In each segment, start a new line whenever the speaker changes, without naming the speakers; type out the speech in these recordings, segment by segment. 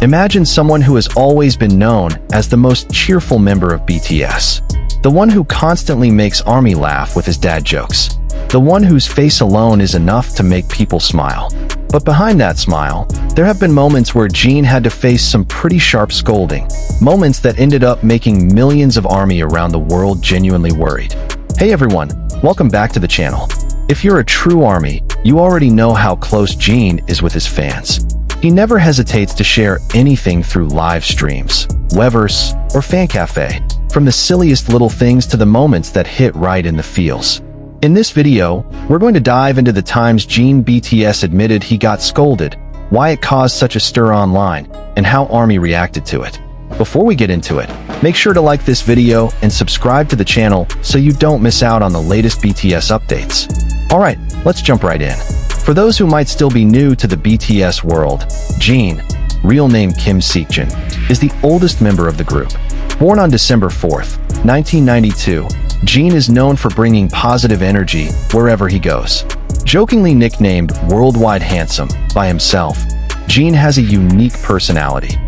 Imagine someone who has always been known as the most cheerful member of BTS. The one who constantly makes ARMY laugh with his dad jokes. The one whose face alone is enough to make people smile. But behind that smile, there have been moments where Jin had to face some pretty sharp scolding. Moments that ended up making millions of ARMY around the world genuinely worried. Hey everyone, welcome back to the channel. If you're a true ARMY, you already know how close Jin is with his fans. He never hesitates to share anything through live streams, Weverse, or Fan Cafe, from the silliest little things to the moments that hit right in the feels. In this video, we're going to dive into the times JIN BTS admitted he got scolded, why it caused such a stir online, and how ARMY reacted to it. Before we get into it, make sure to like this video and subscribe to the channel so you don't miss out on the latest BTS updates. Alright, let's jump right in. For those who might still be new to the BTS world, Jin, real name Kim Seokjin, is the oldest member of the group. Born on December 4th, 1992, Jin is known for bringing positive energy wherever he goes. Jokingly nicknamed Worldwide Handsome by himself, Jin has a unique personality.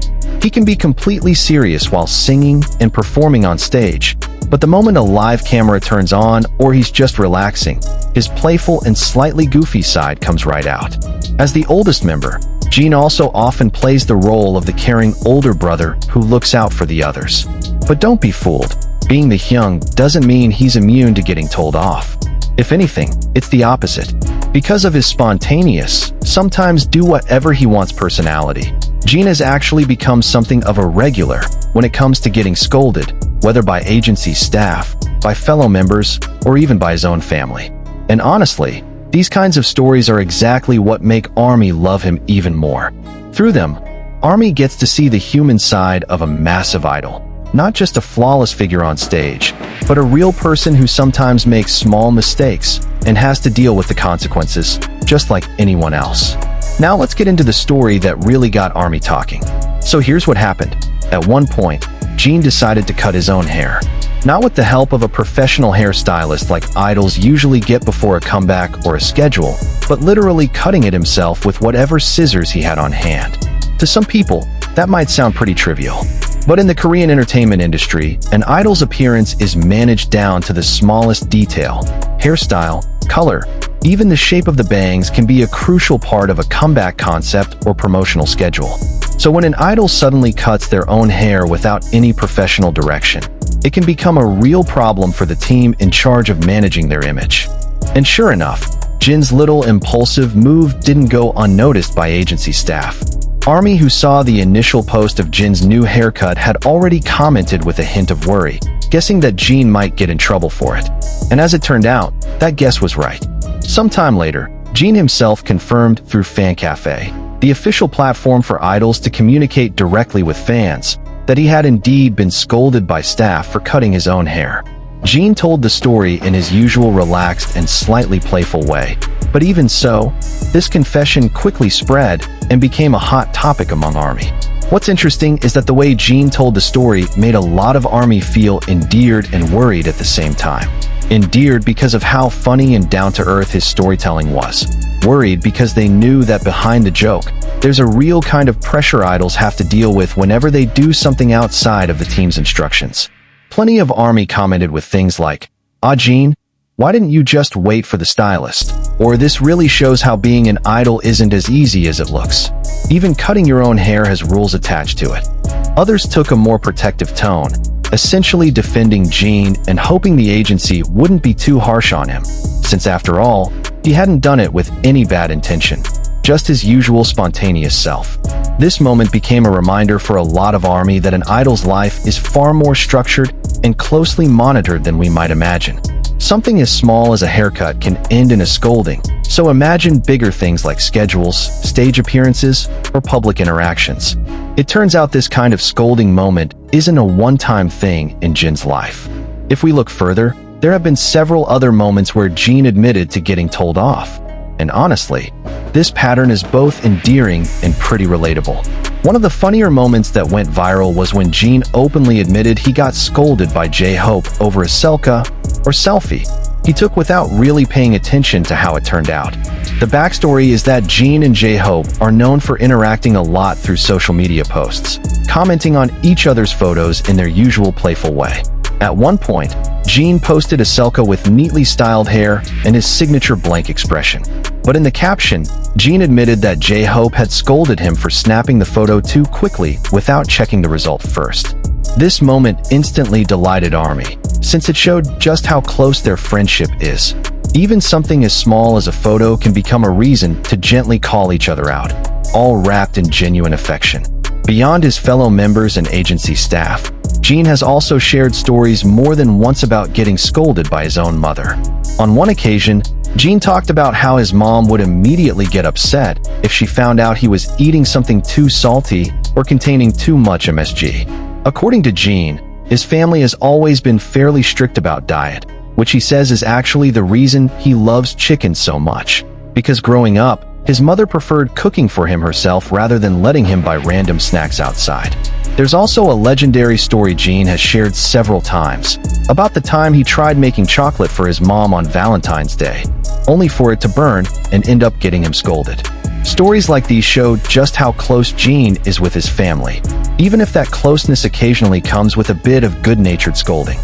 He can be completely serious while singing and performing on stage, but the moment a live camera turns on or he's just relaxing, his playful and slightly goofy side comes right out. As the oldest member, Jin also often plays the role of the caring older brother who looks out for the others. But don't be fooled. Being the young doesn't mean he's immune to getting told off. If anything, it's the opposite. Because of his spontaneous, sometimes do whatever he wants personality, Jin has actually become something of a regular when it comes to getting scolded, whether by agency staff, by fellow members, or even by his own family. And honestly, these kinds of stories are exactly what make ARMY love him even more. Through them, ARMY gets to see the human side of a massive idol. Not just a flawless figure on stage, but a real person who sometimes makes small mistakes and has to deal with the consequences, just like anyone else. Now let's get into the story that really got ARMY talking. So here's what happened. At one point, Jin decided to cut his own hair. Not with the help of a professional hairstylist like idols usually get before a comeback or a schedule, but literally cutting it himself with whatever scissors he had on hand. To some people, that might sound pretty trivial. But in the Korean entertainment industry, an idol's appearance is managed down to the smallest detail. Hairstyle, color, even the shape of the bangs can be a crucial part of a comeback concept or promotional schedule. So when an idol suddenly cuts their own hair without any professional direction, it can become a real problem for the team in charge of managing their image. And sure enough, Jin's little impulsive move didn't go unnoticed by agency staff. ARMY, who saw the initial post of Jin's new haircut, had already commented with a hint of worry, guessing that Jin might get in trouble for it. And as it turned out, that guess was right. Sometime later, Jin himself confirmed through Fan Cafe, the official platform for idols to communicate directly with fans, that he had indeed been scolded by staff for cutting his own hair. Jin told the story in his usual relaxed and slightly playful way. But even so, this confession quickly spread and became a hot topic among ARMY. What's interesting is that the way Jin told the story made a lot of ARMY feel endeared and worried at the same time. Endeared because of how funny and down-to-earth his storytelling was. Worried because they knew that behind the joke, there's a real kind of pressure idols have to deal with whenever they do something outside of the team's instructions. Plenty of ARMY commented with things like, "Ah Jin, why didn't you just wait for the stylist?" Or "This really shows how being an idol isn't as easy as it looks. Even cutting your own hair has rules attached to it." Others took a more protective tone, essentially defending Jin and hoping the agency wouldn't be too harsh on him, since after all, he hadn't done it with any bad intention, just his usual spontaneous self. This moment became a reminder for a lot of ARMY that an idol's life is far more structured and closely monitored than we might imagine. Something as small as a haircut can end in a scolding, so imagine bigger things like schedules, stage appearances, or public interactions. It turns out this kind of scolding moment isn't a one-time thing in Jin's life. If we look further, there have been several other moments where Jin admitted to getting told off. And honestly, this pattern is both endearing and pretty relatable. One of the funnier moments that went viral was when Jin openly admitted he got scolded by jhope over a selfie he took without really paying attention to how it turned out. The backstory is that Jin and jhope are known for interacting a lot through social media posts, commenting on each other's photos in their usual playful way. At one point, Jin posted a selfie with neatly styled hair and his signature blank expression. But in the caption, Jin admitted that jhope had scolded him for snapping the photo too quickly without checking the result first. This moment instantly delighted ARMY, since it showed just how close their friendship is. Even something as small as a photo can become a reason to gently call each other out, all wrapped in genuine affection. Beyond his fellow members and agency staff, Jin has also shared stories more than once about getting scolded by his own mother. On one occasion, Jin talked about how his mom would immediately get upset if she found out he was eating something too salty or containing too much MSG. According to Jin, his family has always been fairly strict about diet, which he says is actually the reason he loves chicken so much. Because growing up, his mother preferred cooking for him herself rather than letting him buy random snacks outside. There's also a legendary story Jin has shared several times about the time he tried making chocolate for his mom on Valentine's Day, only for it to burn and end up getting him scolded. Stories like these show just how close Jin is with his family, even if that closeness occasionally comes with a bit of good-natured scolding.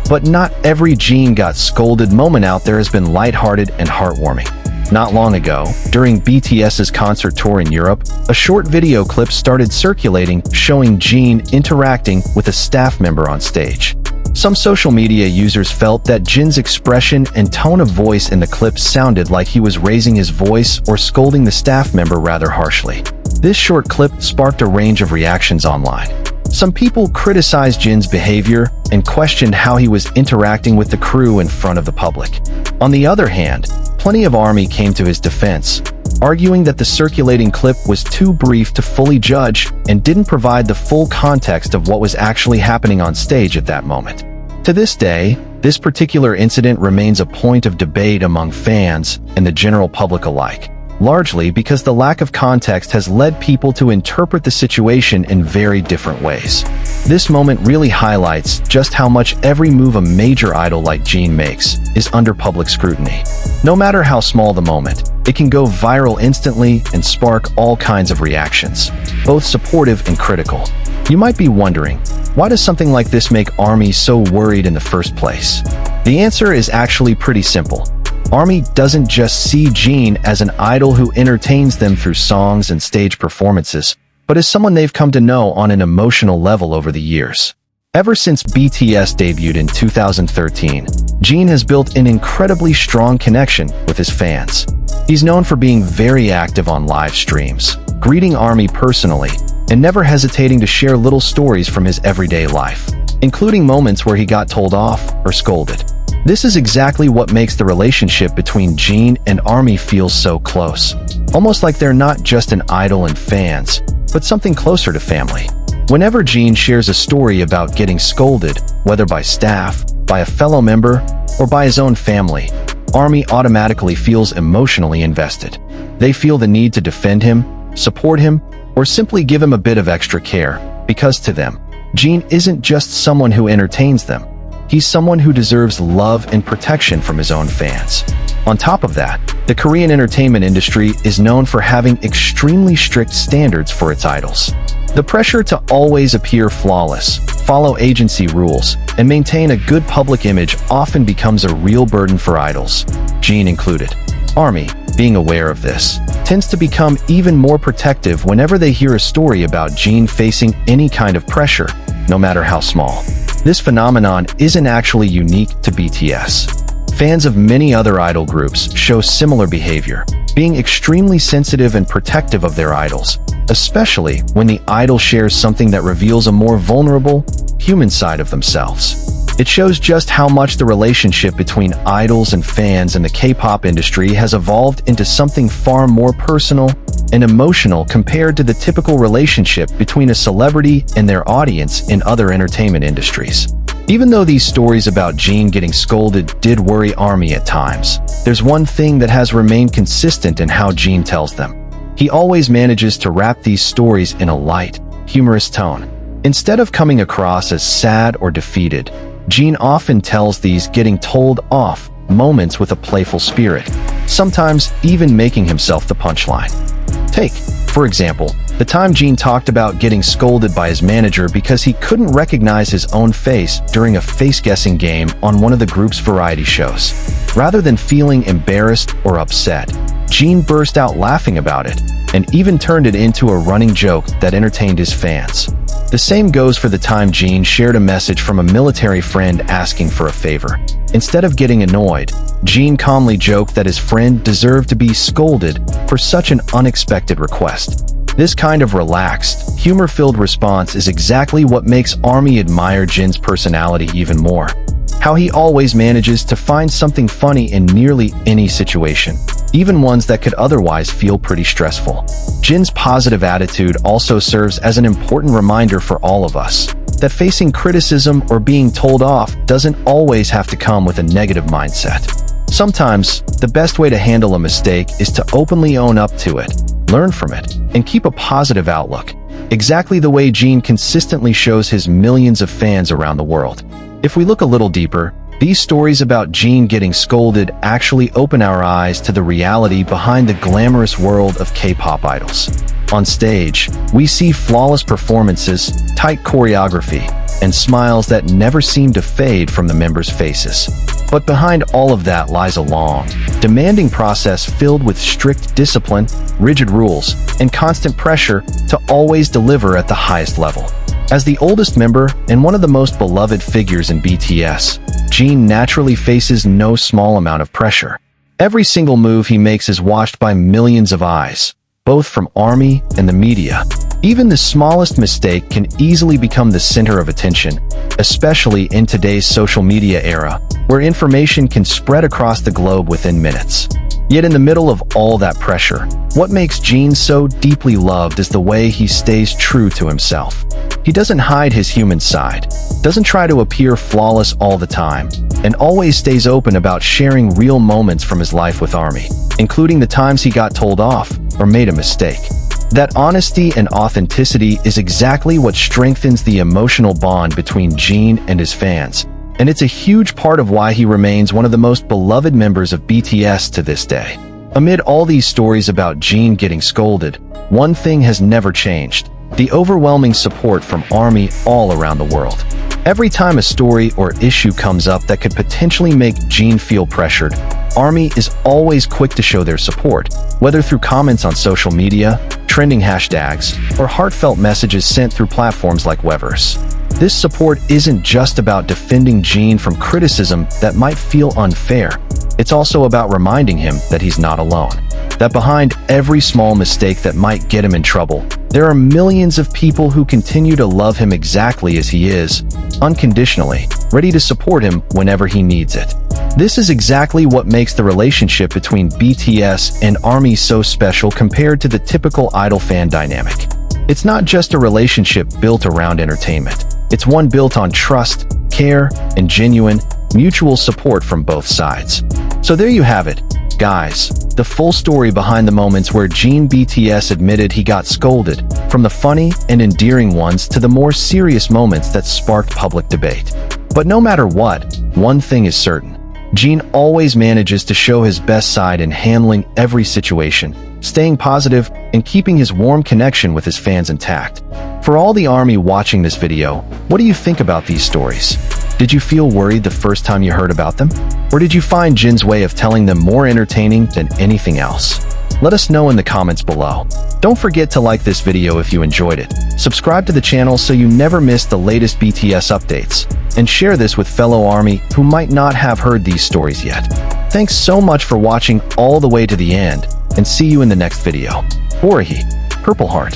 But not every Jin got scolded moment out there has been lighthearted and heartwarming. Not long ago, during BTS's concert tour in Europe, a short video clip started circulating showing Jin interacting with a staff member on stage. Some social media users felt that Jin's expression and tone of voice in the clip sounded like he was raising his voice or scolding the staff member rather harshly. This short clip sparked a range of reactions online. Some people criticized Jin's behavior and questioned how he was interacting with the crew in front of the public. On the other hand, plenty of ARMY came to his defense, arguing that the circulating clip was too brief to fully judge and didn't provide the full context of what was actually happening on stage at that moment. To this day, this particular incident remains a point of debate among fans and the general public alike, largely because the lack of context has led people to interpret the situation in very different ways. This moment really highlights just how much every move a major idol like Jin makes is under public scrutiny. No matter how small the moment, it can go viral instantly and spark all kinds of reactions, both supportive and critical. You might be wondering, why does something like this make ARMY so worried in the first place? The answer is actually pretty simple. ARMY doesn't just see Jin as an idol who entertains them through songs and stage performances, but as someone they've come to know on an emotional level over the years. Ever since BTS debuted in 2013, Jin has built an incredibly strong connection with his fans. He's known for being very active on live streams, greeting ARMY personally, and never hesitating to share little stories from his everyday life, including moments where he got told off or scolded. This is exactly what makes the relationship between Jin and ARMY feel so close, almost like they're not just an idol and fans, but something closer to family. Whenever Jin shares a story about getting scolded, whether by staff, by a fellow member, or by his own family, ARMY automatically feels emotionally invested. They feel the need to defend him, support him, or simply give him a bit of extra care, because to them, Jin isn't just someone who entertains them. He's someone who deserves love and protection from his own fans. On top of that, the Korean entertainment industry is known for having extremely strict standards for its idols. The pressure to always appear flawless, follow agency rules, and maintain a good public image often becomes a real burden for idols, Jin included. ARMY, being aware of this, tends to become even more protective whenever they hear a story about Jin facing any kind of pressure, no matter how small. This phenomenon isn't actually unique to BTS. Fans of many other idol groups show similar behavior, being extremely sensitive and protective of their idols, especially when the idol shares something that reveals a more vulnerable, human side of themselves. It shows just how much the relationship between idols and fans in the K-pop industry has evolved into something far more personal and emotional compared to the typical relationship between a celebrity and their audience in other entertainment industries. Even though these stories about Jin getting scolded did worry ARMY at times, there's one thing that has remained consistent in how Jin tells them. He always manages to wrap these stories in a light, humorous tone. Instead of coming across as sad or defeated, Jin often tells these getting told off moments with a playful spirit, sometimes even making himself the punchline. Take, for example, the time Jin talked about getting scolded by his manager because he couldn't recognize his own face during a face-guessing game on one of the group's variety shows. Rather than feeling embarrassed or upset, Jin burst out laughing about it, and even turned it into a running joke that entertained his fans. The same goes for the time Jin shared a message from a military friend asking for a favor. Instead of getting annoyed, Jin calmly joked that his friend deserved to be scolded for such an unexpected request. This kind of relaxed, humor-filled response is exactly what makes ARMY admire Jin's personality even more. How he always manages to find something funny in nearly any situation, even ones that could otherwise feel pretty stressful. Jin's positive attitude also serves as an important reminder for all of us that facing criticism or being told off doesn't always have to come with a negative mindset. Sometimes, the best way to handle a mistake is to openly own up to it, learn from it, and keep a positive outlook, exactly the way Jin consistently shows his millions of fans around the world. If we look a little deeper, these stories about Jin getting scolded actually open our eyes to the reality behind the glamorous world of K-pop idols. On stage, we see flawless performances, tight choreography, and smiles that never seem to fade from the members' faces. But behind all of that lies a long, demanding process filled with strict discipline, rigid rules, and constant pressure to always deliver at the highest level. As the oldest member and one of the most beloved figures in BTS, Jin naturally faces no small amount of pressure. Every single move he makes is watched by millions of eyes, both from ARMY and the media. Even the smallest mistake can easily become the center of attention, especially in today's social media era, where information can spread across the globe within minutes. Yet in the middle of all that pressure, what makes Jin so deeply loved is the way he stays true to himself. He doesn't hide his human side, doesn't try to appear flawless all the time, and always stays open about sharing real moments from his life with ARMY, including the times he got told off or made a mistake. That honesty and authenticity is exactly what strengthens the emotional bond between Jin and his fans, and it's a huge part of why he remains one of the most beloved members of BTS to this day. Amid all these stories about Jin getting scolded, one thing has never changed: the overwhelming support from ARMY all around the world. Every time a story or issue comes up that could potentially make Jin feel pressured, ARMY is always quick to show their support, whether through comments on social media, trending hashtags, or heartfelt messages sent through platforms like Weverse. This support isn't just about defending Jin from criticism that might feel unfair. It's also about reminding him that he's not alone, that behind every small mistake that might get him in trouble, there are millions of people who continue to love him exactly as he is, unconditionally, ready to support him whenever he needs it. This is exactly what makes the relationship between BTS and ARMY so special compared to the typical idol fan dynamic. It's not just a relationship built around entertainment. It's one built on trust, care, and genuine, mutual support from both sides. So there you have it, guys, the full story behind the moments where JIN BTS admitted he got scolded, from the funny and endearing ones to the more serious moments that sparked public debate. But no matter what, one thing is certain: Jin always manages to show his best side in handling every situation, staying positive, and keeping his warm connection with his fans intact. For all the ARMY watching this video, what do you think about these stories? Did you feel worried the first time you heard about them? Or did you find Jin's way of telling them more entertaining than anything else? Let us know in the comments below. Don't forget to like this video if you enjoyed it, subscribe to the channel so you never miss the latest BTS updates, and share this with fellow ARMY who might not have heard these stories yet. Thanks so much for watching all the way to the end, and see you in the next video. Orihi, Purple Heart.